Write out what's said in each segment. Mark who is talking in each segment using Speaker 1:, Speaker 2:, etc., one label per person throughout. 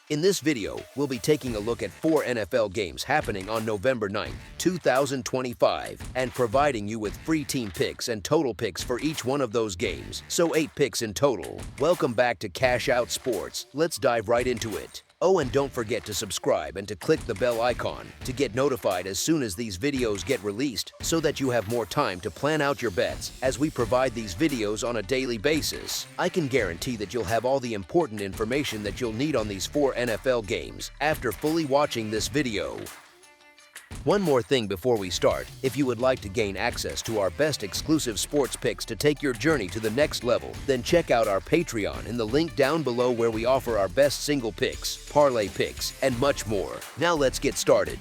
Speaker 1: In this video, we'll be taking a look at 4 NFL games happening on November 9, 2025, and providing you with free team picks and total picks for each one of those games, so 8 picks in total. Welcome back to Cash Out Sports. Let's dive right into it. Oh, and don't forget to subscribe and to click the bell icon to get notified as soon as these videos get released so that you have more time to plan out your bets as we provide these videos on a daily basis. I can guarantee that you'll have all the important information that you'll need on these 4 NFL games after fully watching this video. One more thing before we start, if you would like to gain access to our best exclusive sports picks to take your journey to the next level, then check out our Patreon in the link down below where we offer our best single picks, parlay picks, and much more. Now let's get started.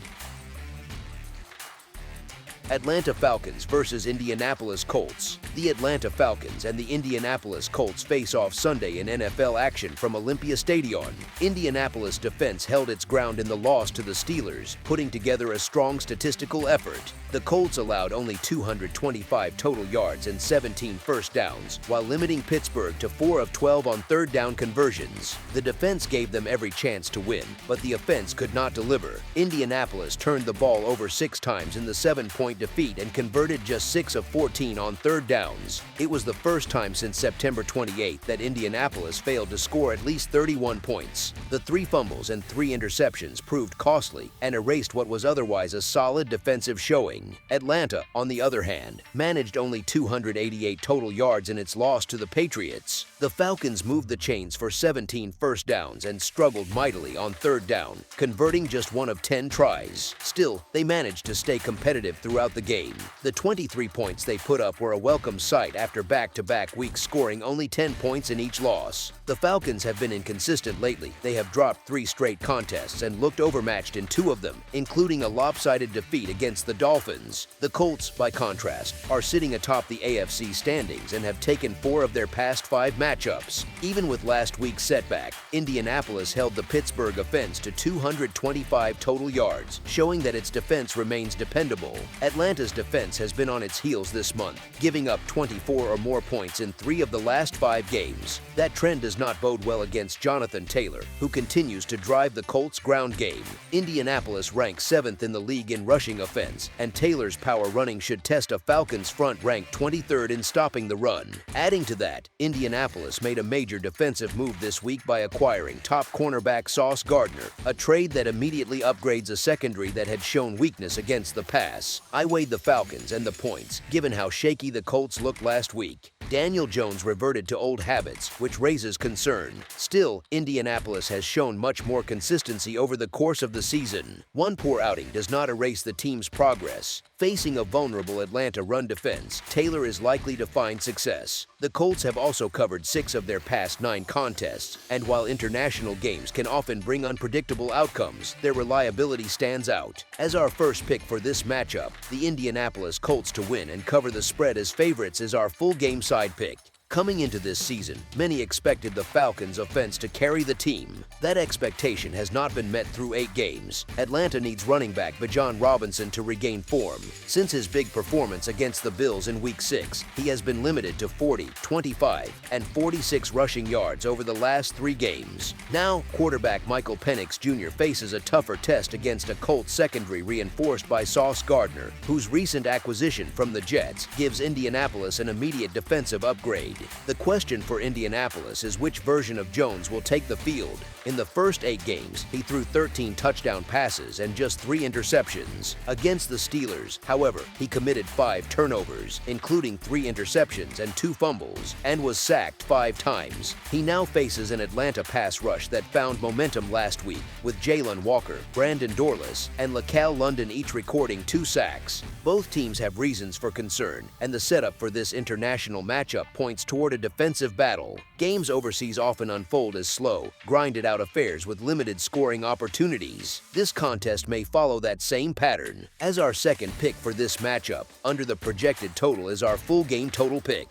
Speaker 1: Atlanta Falcons versus Indianapolis Colts. The Atlanta Falcons and the Indianapolis Colts face off Sunday in NFL action from Olympia Stadium. Indianapolis defense held its ground in the loss to the Steelers, putting together a strong statistical effort. The Colts allowed only 225 total yards and 17 first downs, while limiting Pittsburgh to 4 of 12 on third down conversions. The defense gave them every chance to win, but the offense could not deliver. Indianapolis turned the ball over 6 times in the 7-point defeat and converted just 6 of 14 on third downs. It was the first time since September 28 that Indianapolis failed to score at least 31 points. The 3 fumbles and 3 interceptions proved costly and erased what was otherwise a solid defensive showing. Atlanta, on the other hand, managed only 288 total yards in its loss to the Patriots. The Falcons moved the chains for 17 first downs and struggled mightily on third down, converting just 1 of 10 tries. Still, they managed to stay competitive throughout the game. The 23 points they put up were a welcome sight after back-to-back weeks scoring only 10 points in each loss. The Falcons have been inconsistent lately. They have dropped 3 straight contests and looked overmatched in 2 of them, including a lopsided defeat against the Dolphins. The Colts, by contrast, are sitting atop the AFC standings and have taken 4 of their past 5 matchups. Even with last week's setback, Indianapolis held the Pittsburgh offense to 225 total yards, showing that its defense remains dependable. Atlanta's defense has been on its heels this month, giving up 24 or more points in 3 of the last 5 games. That trend does not bode well against Jonathan Taylor, who continues to drive the Colts' ground game. Indianapolis ranks 7th in the league in rushing offense, and Taylor's power running should test a Falcons front ranked 23rd in stopping the run. Adding to that, Indianapolis made a major defensive move this week by acquiring top cornerback Sauce Gardner, a trade that immediately upgrades a secondary that had shown weakness against the pass. I weighed the Falcons and the points, given how shaky the Colts looked last week. Daniel Jones reverted to old habits, which raises concern. Still, Indianapolis has shown much more consistency over the course of the season. One poor outing does not erase the team's progress. Facing a vulnerable Atlanta run defense, Taylor is likely to find success. The Colts have also covered 6 of their past 9 contests, and while international games can often bring unpredictable outcomes, their reliability stands out. As our first pick for this matchup, the Indianapolis Colts to win and cover the spread as favorites is our full game side pick. Coming into this season, many expected the Falcons' offense to carry the team. That expectation has not been met through 8 games. Atlanta needs running back Bijan Robinson to regain form. Since his big performance against the Bills in Week 6, he has been limited to 40, 25, and 46 rushing yards over the last 3 games. Now, quarterback Michael Penix Jr. faces a tougher test against a Colts secondary reinforced by Sauce Gardner, whose recent acquisition from the Jets gives Indianapolis an immediate defensive upgrade. The question for Indianapolis is which version of Jones will take the field. In the first 8 games, he threw 13 touchdown passes and just 3 interceptions. Against the Steelers, however, he committed 5 turnovers, including 3 interceptions and 2 fumbles, and was sacked 5 times. He now faces an Atlanta pass rush that found momentum last week, with Jalen Walker, Brandon Dorlus, and LaCal London each recording 2 sacks. Both teams have reasons for concern, and the setup for this international matchup points toward a defensive battle. Games overseas often unfold as slow, grinded-out affairs with limited scoring opportunities. This contest may follow that same pattern. As our second pick for this matchup, under the projected total is our full game total pick.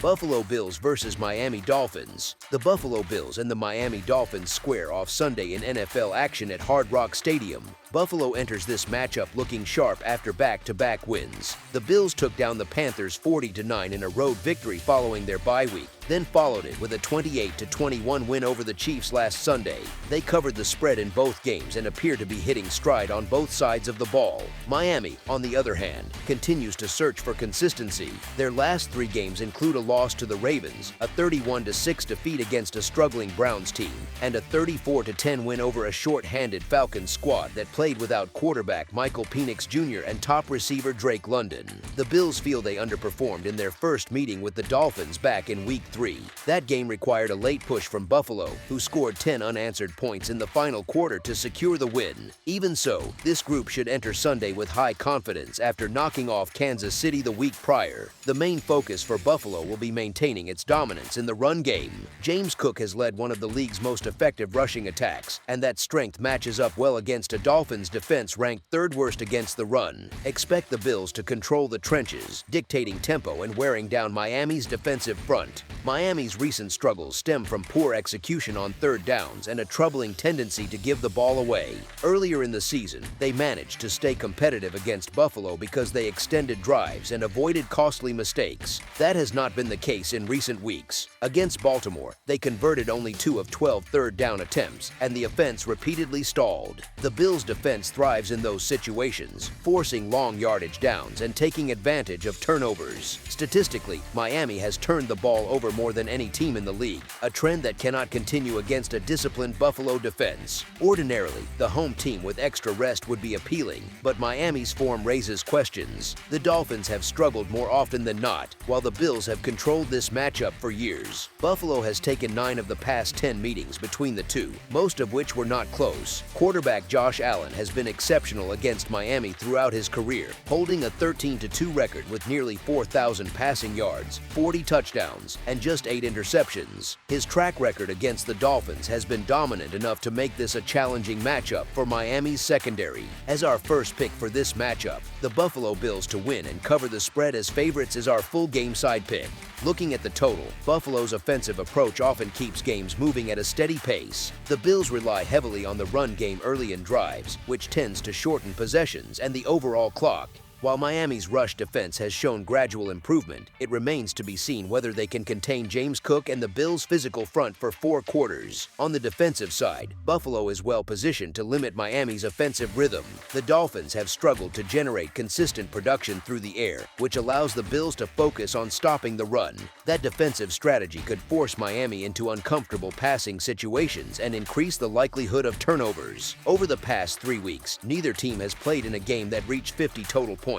Speaker 1: Buffalo Bills versus Miami Dolphins. The Buffalo Bills and the Miami Dolphins square off Sunday in NFL action at Hard Rock Stadium. Buffalo enters this matchup looking sharp after back-to-back wins. The Bills took down the Panthers 40-9 in a road victory following their bye week, then followed it with a 28-21 win over the Chiefs last Sunday. They covered the spread in both games and appear to be hitting stride on both sides of the ball. Miami, on the other hand, continues to search for consistency. Their last 3 games include a loss to the Ravens, a 31-6 defeat against a struggling Browns team, and a 34-10 win over a short-handed Falcons squad that played without quarterback Michael Penix Jr. and top receiver Drake London. The Bills feel they underperformed in their first meeting with the Dolphins back in Week 3. That game required a late push from Buffalo, who scored 10 unanswered points in the final quarter to secure the win. Even so, this group should enter Sunday with high confidence after knocking off Kansas City the week prior. The main focus for Buffalo will be maintaining its dominance in the run game. James Cook has led one of the league's most effective rushing attacks, and that strength matches up well against a Dolphins defense ranked 3rd worst against the run. Expect the Bills to control the trenches, dictating tempo and wearing down Miami's defensive front. Miami's recent struggles stem from poor execution on 3rd downs and a troubling tendency to give the ball away. Earlier in the season, they managed to stay competitive against Buffalo because they extended drives and avoided costly mistakes. That has not been the case in recent weeks. Against Baltimore, they converted only 2 of 12 3rd down attempts, and the offense repeatedly stalled. The Bills' defense thrives in those situations, forcing long yardage downs and taking advantage of turnovers. Statistically, Miami has turned the ball over more than any team in the league, a trend that cannot continue against a disciplined Buffalo defense. Ordinarily, the home team with extra rest would be appealing, but Miami's form raises questions. The Dolphins have struggled more often than not, while the Bills have controlled this matchup for years. Buffalo has taken 9 of the past 10 meetings between the two, most of which were not close. Quarterback Josh Allen has been exceptional against Miami throughout his career, holding a 13-2 record with nearly 4,000 passing yards, 40 touchdowns, and just 8 interceptions. His track record against the Dolphins has been dominant enough to make this a challenging matchup for Miami's secondary. As our first pick for this matchup, the Buffalo Bills to win and cover the spread as favorites is our full game side pick. Looking at the total, Buffalo's offensive approach often keeps games moving at a steady pace. The Bills rely heavily on the run game early in drives, which tends to shorten possessions and the overall clock. While Miami's rush defense has shown gradual improvement, it remains to be seen whether they can contain James Cook and the Bills' physical front for 4 quarters. On the defensive side, Buffalo is well positioned to limit Miami's offensive rhythm. The Dolphins have struggled to generate consistent production through the air, which allows the Bills to focus on stopping the run. That defensive strategy could force Miami into uncomfortable passing situations and increase the likelihood of turnovers. Over the past 3 weeks, neither team has played in a game that reached 50 total points.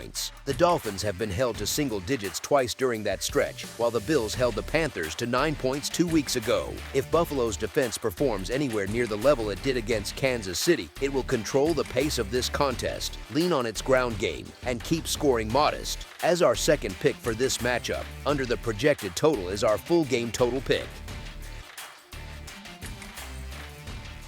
Speaker 1: The Dolphins have been held to single digits twice during that stretch, while the Bills held the Panthers to 9 points 2 weeks ago. If Buffalo's defense performs anywhere near the level it did against Kansas City, it will control the pace of this contest, lean on its ground game, and keep scoring modest. As our second pick for this matchup, under the projected total is our full game total pick.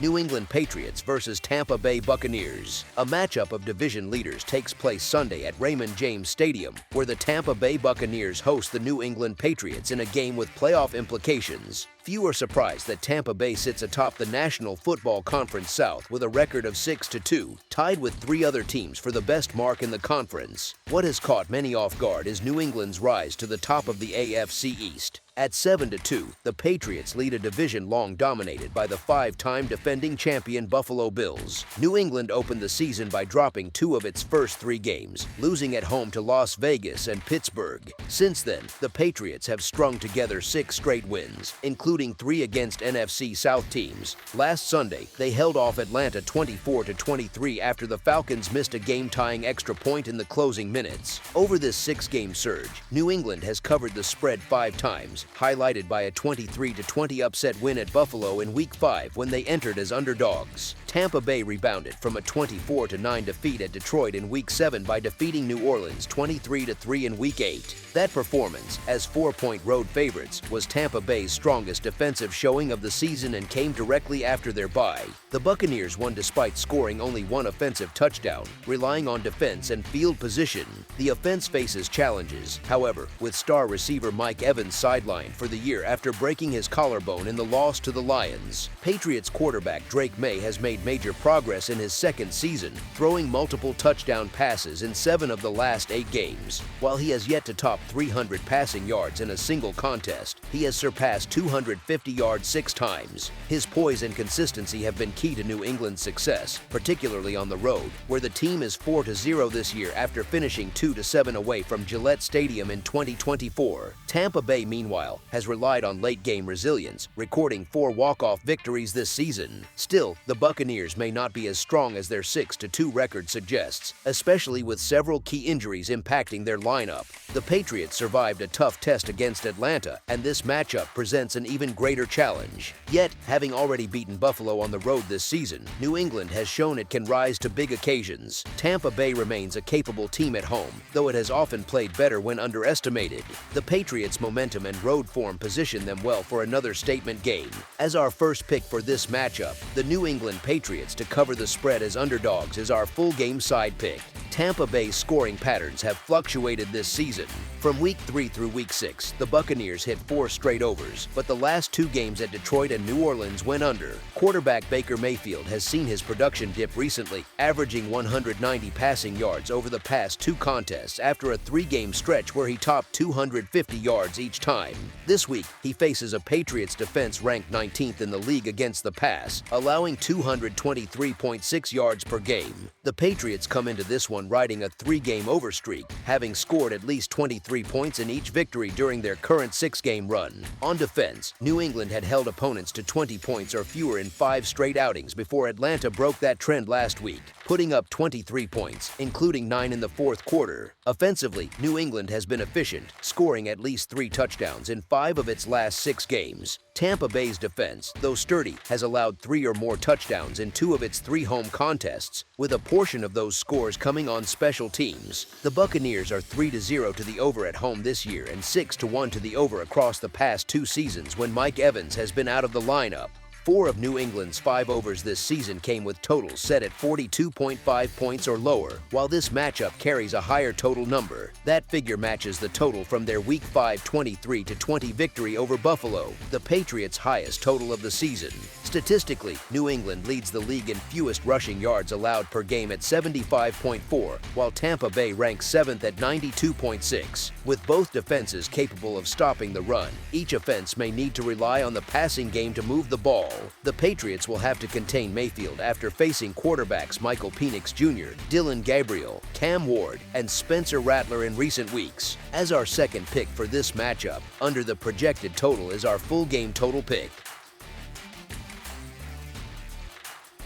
Speaker 1: New England Patriots versus Tampa Bay Buccaneers. A matchup of division leaders takes place Sunday at Raymond James Stadium, where the Tampa Bay Buccaneers host the New England Patriots in a game with playoff implications. Few are surprised that Tampa Bay sits atop the National Football Conference South with a record of 6-2, tied with 3 other teams for the best mark in the conference. What has caught many off guard is New England's rise to the top of the AFC East. At 7-2, the Patriots lead a division long dominated by the 5-time defending champion Buffalo Bills. New England opened the season by dropping 2 of its first 3 games, losing at home to Las Vegas and Pittsburgh. Since then, the Patriots have strung together 6 straight wins, including 3 against NFC South teams. Last Sunday, they held off Atlanta 24-23 after the Falcons missed a game-tying extra point in the closing minutes. Over this 6-game surge, New England has covered the spread 5 times, highlighted by a 23-20 upset win at Buffalo in Week 5 when they entered as underdogs. Tampa Bay rebounded from a 24-9 defeat at Detroit in Week 7 by defeating New Orleans 23-3 in Week 8. That performance, as 4-point road favorites, was Tampa Bay's strongest defensive showing of the season and came directly after their bye. The Buccaneers won despite scoring only 1 offensive touchdown, relying on defense and field position. The offense faces challenges, however, with star receiver Mike Evans sidelined sidelined for the year after breaking his collarbone in the loss to the Lions. Patriots quarterback Drake May has made major progress in his second season, throwing multiple touchdown passes in 7 of the last 8 games. While he has yet to top 300 passing yards in a single contest, he has surpassed 250 yards 6 times. His poise and consistency have been key to New England's success, particularly on the road, where the team is 4-0 this year after finishing 2-7 away from Gillette Stadium in 2024. Tampa Bay, meanwhile, has relied on late-game resilience, recording 4 walk-off victories this season. Still, the Buccaneers may not be as strong as their 6-2 record suggests, especially with several key injuries impacting their lineup. The Patriots survived a tough test against Atlanta, and this matchup presents an even greater challenge. Yet, having already beaten Buffalo on the road this season, New England has shown it can rise to big occasions. Tampa Bay remains a capable team at home, though it has often played better when underestimated. The Patriots' momentum and road form position them well for another statement game. As our first pick for this matchup, the New England Patriots to cover the spread as underdogs is our full game side pick. Tampa Bay's scoring patterns have fluctuated this season. From Week 3 through Week 6, the Buccaneers hit 4 straight overs, but the last 2 games at Detroit and New Orleans went under. Quarterback Baker Mayfield has seen his production dip recently, averaging 190 passing yards over the past 2 contests after a 3-game stretch where he topped 250 yards each time. This week, he faces a Patriots defense ranked 19th in the league against the pass, allowing 223.6 yards per game. The Patriots come into this one riding a 3-game over streak, having scored at least 23 points in each victory during their current 6-game run. On defense, New England had held opponents to 20 points or fewer in 5 straight outings before Atlanta broke that trend last week, putting up 23 points, including 9 in the 4th quarter. Offensively, New England has been efficient, scoring at least 3 touchdowns in 5 of its last 6 games. Tampa Bay's defense, though sturdy, has allowed 3 or more touchdowns in 2 of its 3 home contests, with a portion of those scores coming on special teams. The Buccaneers are 3-0 to the over at home this year and 6-1 to the over across the past 2 seasons when Mike Evans has been out of the lineup. 4 of New England's 5 overs this season came with totals set at 42.5 points or lower, while this matchup carries a higher total number. That figure matches the total from their Week 5 23-20 victory over Buffalo, the Patriots' highest total of the season. Statistically, New England leads the league in fewest rushing yards allowed per game at 75.4, while Tampa Bay ranks 7th at 92.6. With both defenses capable of stopping the run, each offense may need to rely on the passing game to move the ball. The Patriots will have to contain Mayfield after facing quarterbacks Michael Penix Jr., Dylan Gabriel, Cam Ward, and Spencer Rattler in recent weeks. As our second pick for this matchup, under the projected total is our full game total pick.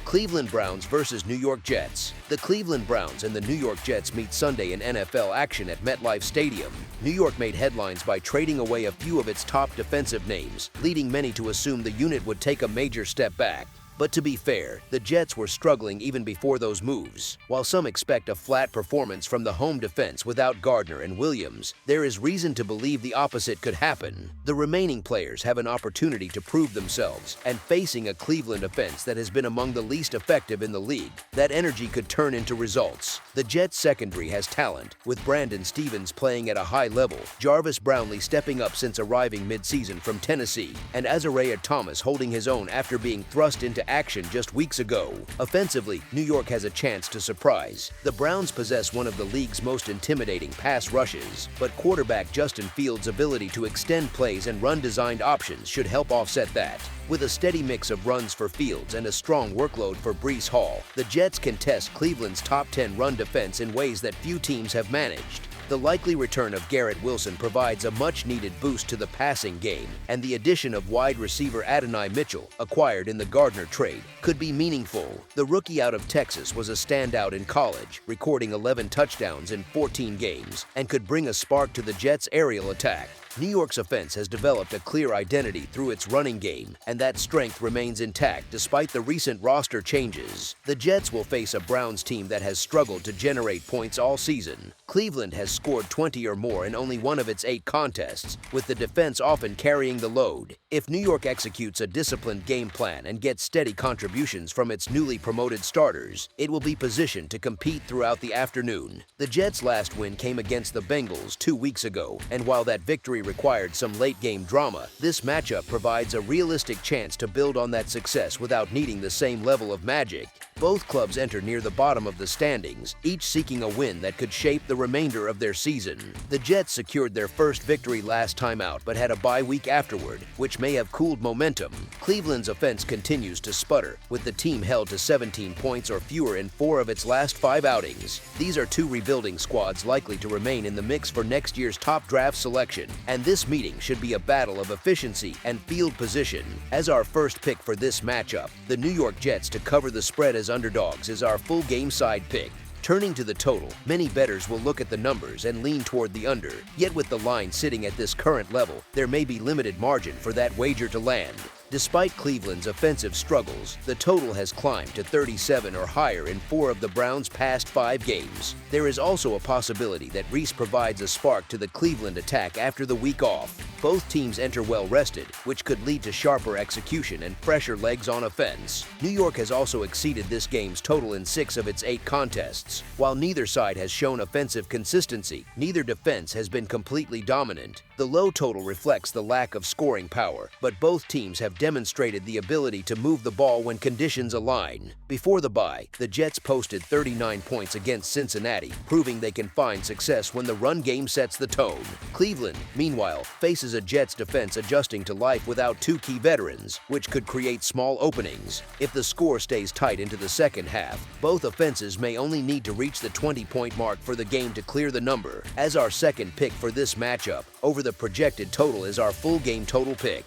Speaker 1: Cleveland Browns versus New York Jets. The Cleveland Browns and the New York Jets meet Sunday in NFL action at MetLife Stadium. New York made headlines by trading away a few of its top defensive names, leading many to assume the unit would take a major step back. But to be fair, the Jets were struggling even before those moves. While some expect a flat performance from the home defense without Gardner and Williams, there is reason to believe the opposite could happen. The remaining players have an opportunity to prove themselves, and facing a Cleveland offense that has been among the least effective in the league, that energy could turn into results. The Jets' secondary has talent, with Brandon Stevens playing at a high level, Jarvis Brownlee stepping up since arriving mid-season from Tennessee, and Azariah Thomas holding his own after being thrust into action just weeks ago. Offensively, New York has a chance to surprise. The Browns possess one of the league's most intimidating pass rushes, but quarterback Justin Fields' ability to extend plays and run-designed options should help offset that. With a steady mix of runs for Fields and a strong workload for Breece Hall, the Jets can test Cleveland's top 10 run defense in ways that few teams have managed. The likely return of Garrett Wilson provides a much-needed boost to the passing game, and the addition of wide receiver Adonai Mitchell, acquired in the Gardner trade, could be meaningful. The rookie out of Texas was a standout in college, recording 11 touchdowns in 14 games, and could bring a spark to the Jets' aerial attack. New York's offense has developed a clear identity through its running game, and that strength remains intact despite the recent roster changes. The Jets will face a Browns team that has struggled to generate points all season. Cleveland has scored 20 or more in only one of its 8 contests, with the defense often carrying the load. If New York executes a disciplined game plan and gets steady contributions from its newly promoted starters, it will be positioned to compete throughout the afternoon. The Jets' last win came against the Bengals 2 weeks ago, and while that victory required some late-game drama, this matchup provides a realistic chance to build on that success without needing the same level of magic. Both clubs enter near the bottom of the standings, each seeking a win that could shape the remainder of their season. The Jets secured their first victory last time out but had a bye week afterward, which may have cooled momentum. Cleveland's offense continues to sputter, with the team held to 17 points or fewer in 4 of its last 5 outings. These are 2 rebuilding squads likely to remain in the mix for next year's top draft selection, and this meeting should be a battle of efficiency and field position. As our first pick for this matchup, the New York Jets to cover the spread as underdogs is our full game side pick. Turning to the total, many bettors will look at the numbers and lean toward the under. Yet with the line sitting at this current level, there may be limited margin for that wager to land. Despite Cleveland's offensive struggles, the total has climbed to 37 or higher in 4 of the Browns' past 5 games. There is also a possibility that Reese provides a spark to the Cleveland attack after the week off. Both teams enter well rested, which could lead to sharper execution and fresher legs on offense. New York has also exceeded this game's total in 6 of its 8 contests. While neither side has shown offensive consistency, neither defense has been completely dominant. The low total reflects the lack of scoring power, but both teams have demonstrated the ability to move the ball when conditions align. Before the bye, the Jets posted 39 points against Cincinnati, proving they can find success when the run game sets the tone. Cleveland, meanwhile, faces a Jets defense adjusting to life without 2 key veterans, which could create small openings. If the score stays tight into the second half, both offenses may only need to reach the 20-point mark for the game to clear the number. As our second pick for this matchup, over the projected total is our full game total pick.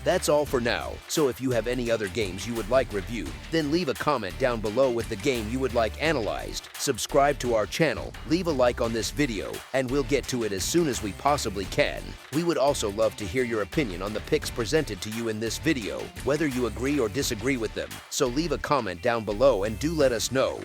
Speaker 1: That's all for now, so if you have any other games you would like reviewed, then leave a comment down below with the game you would like analyzed, subscribe to our channel, leave a like on this video, and we'll get to it as soon as we possibly can. We would also love to hear your opinion on the picks presented to you in this video, whether you agree or disagree with them, so leave a comment down below and do let us know.